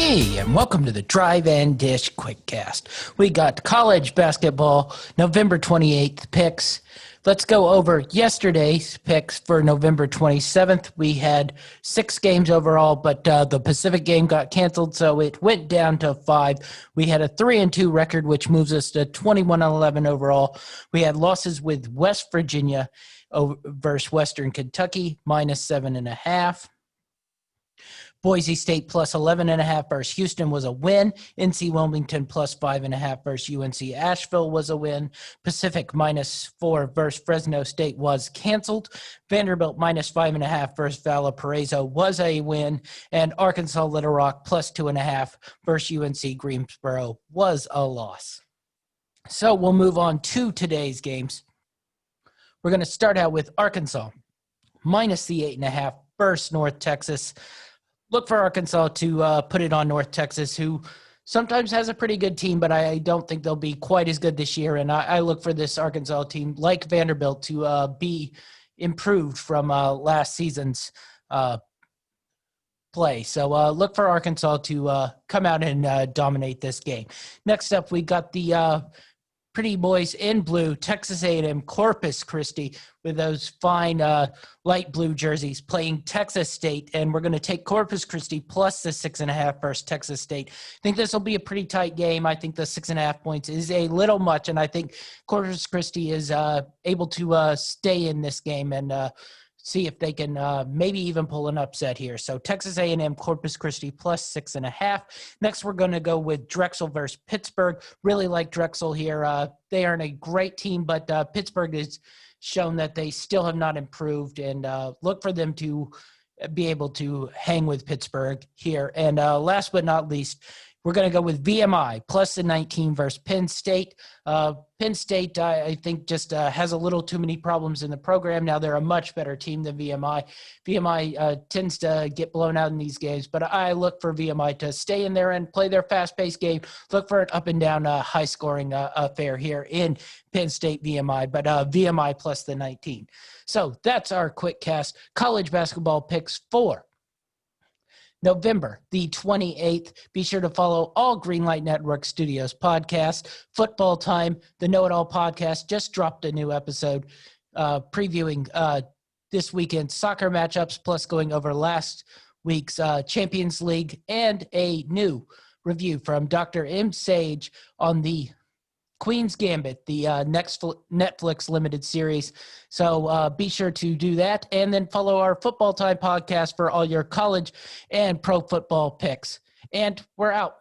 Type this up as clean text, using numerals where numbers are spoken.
Hey, and welcome to the Drive and Dish Quickcast. We got college basketball, November 28th picks. Let's go over yesterday's picks for November 27th. We had 6 games overall, but the Pacific game got canceled, so it went down to 5. We had a 3-2 record, which moves us to 21-11 overall. We had losses with West Virginia versus Western Kentucky, -7.5. Boise State plus 11.5 versus Houston was a win. NC Wilmington plus 5.5 versus UNC Asheville was a win. Pacific -4 versus Fresno State was canceled. Vanderbilt -5.5 versus Valparaiso was a win. And Arkansas Little Rock plus 2.5 versus UNC Greensboro was a loss. So we'll move on to today's games. We're going to start out with Arkansas minus the 8.5 versus North Texas. Look for Arkansas to put it on North Texas, who sometimes has a pretty good team, but I don't think they'll be quite as good this year. And I look for this Arkansas team, like Vanderbilt, to be improved from last season's play. So look for Arkansas to come out and dominate this game. Next up, we got the pretty boys in blue, Texas A&M Corpus Christi, with those fine light blue jerseys playing Texas State. And we're going to take Corpus Christi plus the 6.5 versus Texas State. I think this will be a pretty tight game. I think the 6.5 points is a little much. And I think Corpus Christi is able to stay in this game and see if they can maybe even pull an upset here. So Texas A&M Corpus Christi plus 6.5. Next, we're going to go with Drexel versus Pittsburgh. Really like Drexel here. They aren't a great team, but Pittsburgh has shown that they still have not improved, and look for them to be able to hang with Pittsburgh here. And last but not least, we're going to go with VMI plus the 19 versus Penn State. Penn State, I think, just has a little too many problems in the program. Now they're a much better team than VMI. VMI tends to get blown out in these games, but I look for VMI to stay in there and play their fast-paced game. Look for an up-and-down, high-scoring affair here in Penn State VMI, but VMI plus the 19. So that's our quick cast college basketball picks for November the 28th. Be sure to follow all Greenlight Network Studios podcasts. Football Time, the Know It All podcast, just dropped a new episode previewing this weekend's soccer matchups, plus going over last week's Champions League, and a new review from Dr. M. Sage on the Queen's Gambit, the next Netflix limited series. So be sure to do that. And then follow our Football Time podcast for all your college and pro football picks. And we're out.